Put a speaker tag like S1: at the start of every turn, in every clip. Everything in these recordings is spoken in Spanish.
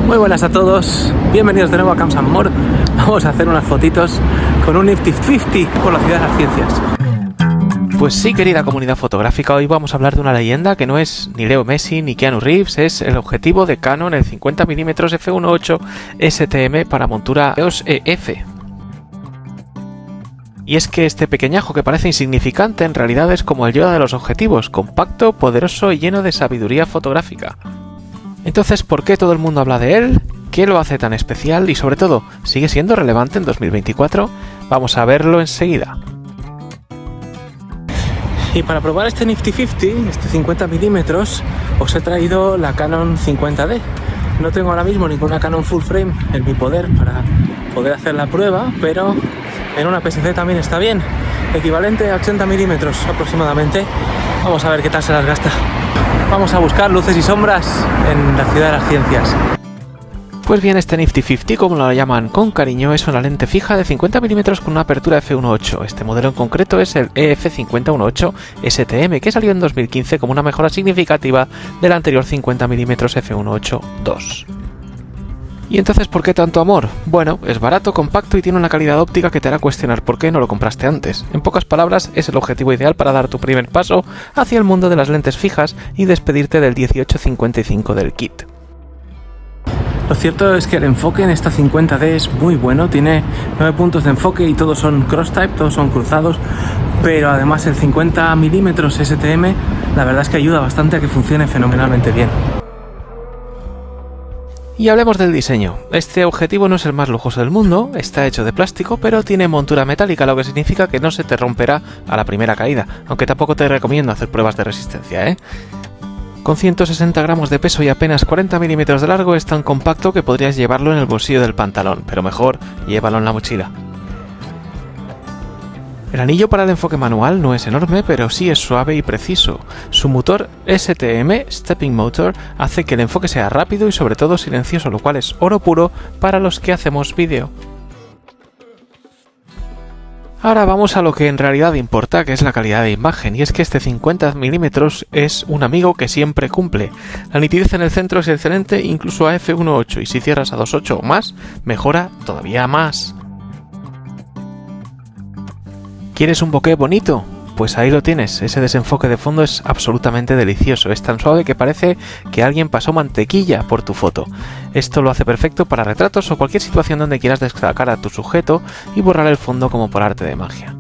S1: Muy buenas a todos, bienvenidos de nuevo a Camps and More. Vamos a hacer unas fotitos con un Nifty 50 por la ciudad de las ciencias. Pues sí, querida comunidad fotográfica, hoy vamos a hablar de una leyenda que no es ni Leo Messi ni Keanu Reeves, es el objetivo de Canon, el 50mm f1.8 STM para montura EOS EF. Y es que este pequeñajo que parece insignificante en realidad es como el Yoda de los objetivos, compacto, poderoso y lleno de sabiduría fotográfica. Entonces, ¿por qué todo el mundo habla de él? ¿Qué lo hace tan especial? Y sobre todo, ¿sigue siendo relevante en 2024? Vamos a verlo enseguida. Y para probar este Nifty 50, este 50mm, os he traído la Canon 50D. No tengo ahora mismo ninguna Canon full frame en mi poder para poder hacer la prueba, pero en una PSC también está bien. Equivalente a 80mm aproximadamente. Vamos a ver qué tal se las gasta. Vamos a buscar luces y sombras en la ciudad de las ciencias. Pues bien, este Nifty 50, como lo llaman con cariño, es una lente fija de 50mm con una apertura f1.8. Este modelo en concreto es el EF5018 STM, que salió en 2015 como una mejora significativa del anterior 50mm f1.8-2. ¿Y entonces por qué tanto amor? Bueno, es barato, compacto y tiene una calidad óptica que te hará cuestionar por qué no lo compraste antes. En pocas palabras, es el objetivo ideal para dar tu primer paso hacia el mundo de las lentes fijas y despedirte del 1855 del kit. Lo cierto es que el enfoque en esta 50D es muy bueno, tiene 9 puntos de enfoque y todos son cross-type, todos son cruzados, pero además el 50mm STM la verdad es que ayuda bastante a que funcione fenomenalmente bien. Y hablemos del diseño. Este objetivo no es el más lujoso del mundo, está hecho de plástico, pero tiene montura metálica, lo que significa que no se te romperá a la primera caída, aunque tampoco te recomiendo hacer pruebas de resistencia, Con 160 gramos de peso y apenas 40 milímetros de largo es tan compacto que podrías llevarlo en el bolsillo del pantalón, pero mejor llévalo en la mochila. El anillo para el enfoque manual no es enorme, pero sí es suave y preciso. Su motor STM, Stepping Motor, hace que el enfoque sea rápido y sobre todo silencioso, lo cual es oro puro para los que hacemos vídeo. Ahora vamos a lo que en realidad importa, que es la calidad de imagen, y es que este 50mm es un amigo que siempre cumple. La nitidez en el centro es excelente, incluso a f1.8, y si cierras a 2.8 o más, mejora todavía más. ¿Quieres un bokeh bonito? Pues ahí lo tienes, ese desenfoque de fondo es absolutamente delicioso, es tan suave que parece que alguien pasó mantequilla por tu foto. Esto lo hace perfecto para retratos o cualquier situación donde quieras destacar a tu sujeto y borrar el fondo como por arte de magia.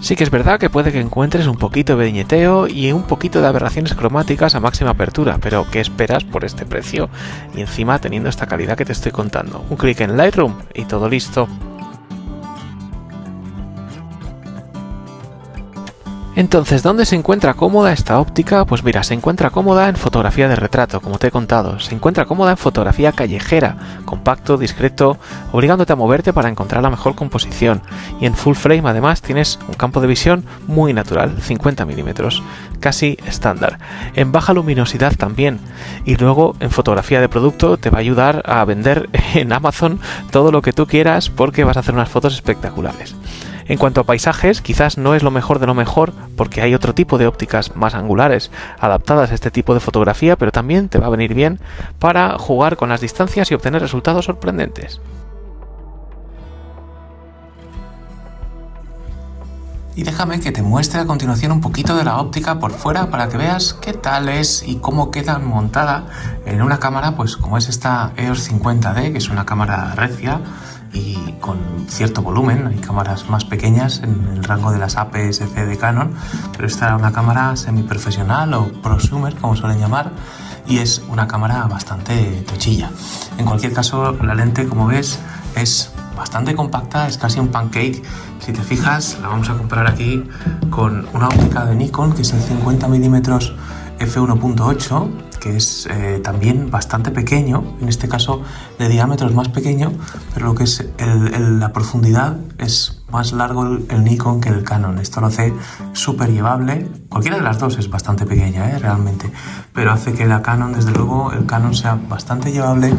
S1: Sí que es verdad que puede que encuentres un poquito de viñeteo y un poquito de aberraciones cromáticas a máxima apertura, pero ¿qué esperas por este precio? Y encima teniendo esta calidad que te estoy contando. Un clic en Lightroom y todo listo. Entonces, ¿dónde se encuentra cómoda esta óptica? Pues mira, se encuentra cómoda en fotografía de retrato, como te he contado. Se encuentra cómoda en fotografía callejera, compacto, discreto, obligándote a moverte para encontrar la mejor composición. Y en full frame además tienes un campo de visión muy natural, 50mm, casi estándar. En baja luminosidad también. Y luego en fotografía de producto te va a ayudar a vender en Amazon todo lo que tú quieras porque vas a hacer unas fotos espectaculares. En cuanto a paisajes, quizás no es lo mejor de lo mejor porque hay otro tipo de ópticas más angulares adaptadas a este tipo de fotografía, pero también te va a venir bien para jugar con las distancias y obtener resultados sorprendentes. Y déjame que te muestre a continuación un poquito de la óptica por fuera para que veas qué tal es y cómo queda montada en una cámara pues como es esta EOS 50D, que es una cámara recia y con cierto volumen. Hay cámaras más pequeñas en el rango de las APS-C de Canon, pero esta era una cámara semiprofesional o prosumer, como suelen llamar, y es una cámara bastante tochilla. En cualquier caso, la lente, como ves, es bastante compacta, es casi un pancake. Si te fijas, la vamos a comparar aquí con una óptica de Nikon, que es el 50mm f1.8, que es también bastante pequeño, en este caso de diámetro es más pequeño, pero lo que es la profundidad es más largo el Nikon que el Canon. Esto lo hace súper llevable. Cualquiera de las dos es bastante pequeña, realmente, pero hace que la Canon, desde luego, el Canon sea bastante llevable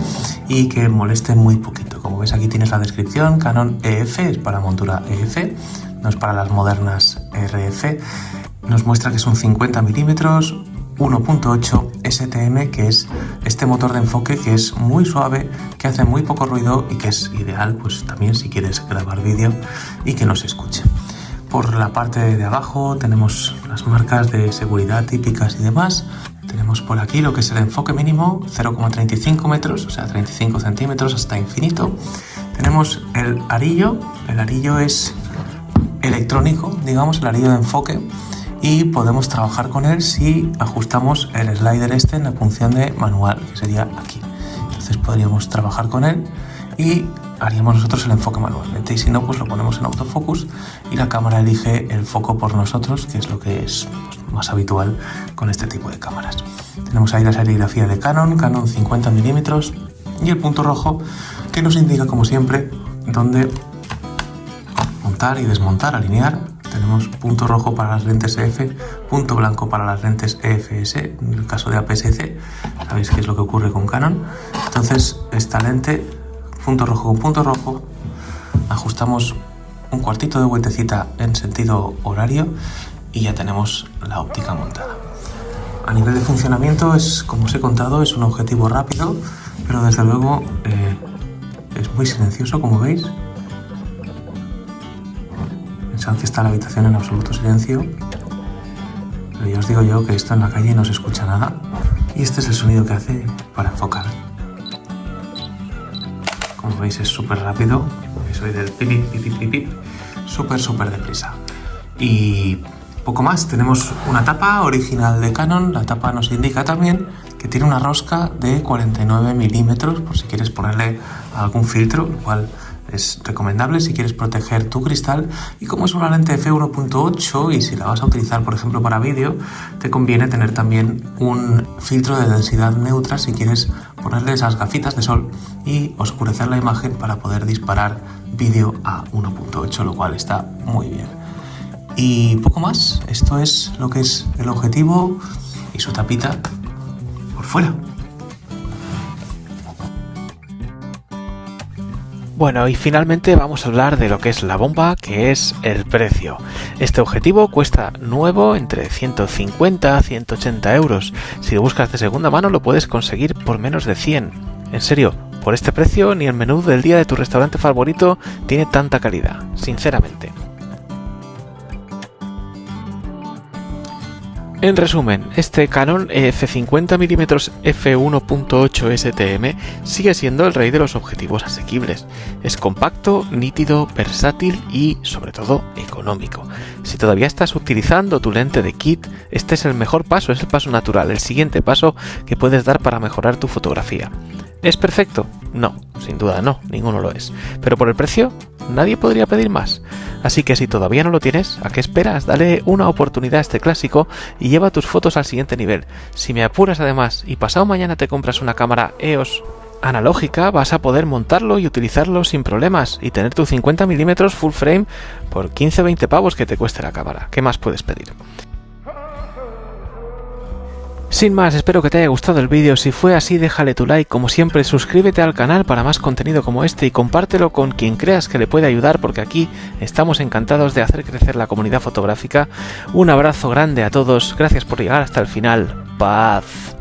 S1: y que moleste muy poquito. Como ves, aquí tienes la descripción. Canon EF es para montura EF, no es para las modernas RF. Nos muestra que son 50 milímetros,
S2: 1.8 STM, que es este motor de enfoque que es muy suave, que hace muy poco ruido y que es ideal pues también si quieres grabar vídeo y que no se escuche. Por la parte de abajo tenemos las marcas de seguridad típicas y demás. Tenemos por aquí lo que es el enfoque mínimo, 0,35 metros, o sea 35 centímetros hasta infinito. Tenemos el arillo es electrónico, digamos, el arillo de enfoque, y podemos trabajar con él si ajustamos el slider en la función de manual, que sería aquí. Entonces podríamos trabajar con él y haríamos nosotros el enfoque manualmente, y si no, pues lo ponemos en autofocus y la cámara elige el foco por nosotros, que es lo que es más habitual con este tipo de cámaras. Tenemos ahí la serigrafía de Canon 50 milímetros y el punto rojo que nos indica, como siempre, dónde montar y desmontar, alinear. Tenemos punto rojo para las lentes EF, punto blanco para las lentes EFS, en el caso de APS-C, sabéis qué es lo que ocurre con Canon. Entonces esta lente, punto rojo con punto rojo, ajustamos un cuartito de vueltecita en sentido horario y ya tenemos la óptica montada. A nivel de funcionamiento, es, como os he contado, es un objetivo rápido, pero desde luego es muy silencioso, como veis. Pensad que está la habitación en absoluto silencio, pero ya os digo yo que esto en la calle no se escucha nada, y este es el sonido que hace para enfocar. Como veis, es súper rápido, soy del pip pip pip pip pip, súper deprisa. Y poco más, tenemos una tapa original de Canon. La tapa nos indica también que tiene una rosca de 49 milímetros por si quieres ponerle algún filtro, lo cual es recomendable si quieres proteger tu cristal. Y como es una lente f1.8 y si la vas a utilizar por ejemplo para vídeo, te conviene tener también un filtro de densidad neutra si quieres ponerle esas gafitas de sol y oscurecer la imagen para poder disparar vídeo a 1.8, lo cual está muy bien. Y poco más, esto es lo que es el objetivo y su tapita por fuera.
S1: Bueno, y finalmente vamos a hablar de lo que es la bomba, que es el precio. Este objetivo cuesta nuevo entre 150 a 180 euros. Si lo buscas de segunda mano lo puedes conseguir por menos de 100. En serio, por este precio ni el menú del día de tu restaurante favorito tiene tanta calidad, sinceramente. En resumen, este Canon F50mm f1.8 STM sigue siendo el rey de los objetivos asequibles. Es compacto, nítido, versátil y, sobre todo, económico. Si todavía estás utilizando tu lente de kit, este es el mejor paso, es el paso natural, el siguiente paso que puedes dar para mejorar tu fotografía. ¿Es perfecto? No, sin duda no, ninguno lo es. Pero por el precio, nadie podría pedir más. Así que si todavía no lo tienes, ¿a qué esperas? Dale una oportunidad a este clásico y lleva tus fotos al siguiente nivel. Si me apuras además y pasado mañana te compras una cámara EOS analógica, vas a poder montarlo y utilizarlo sin problemas y tener tu 50mm full frame por 15-20 pavos que te cueste la cámara. ¿Qué más puedes pedir? Sin más, espero que te haya gustado el vídeo. Si fue así, déjale tu like. Como siempre, suscríbete al canal para más contenido como este y compártelo con quien creas que le puede ayudar, porque aquí estamos encantados de hacer crecer la comunidad fotográfica. Un abrazo grande a todos, gracias por llegar hasta el final. Paz.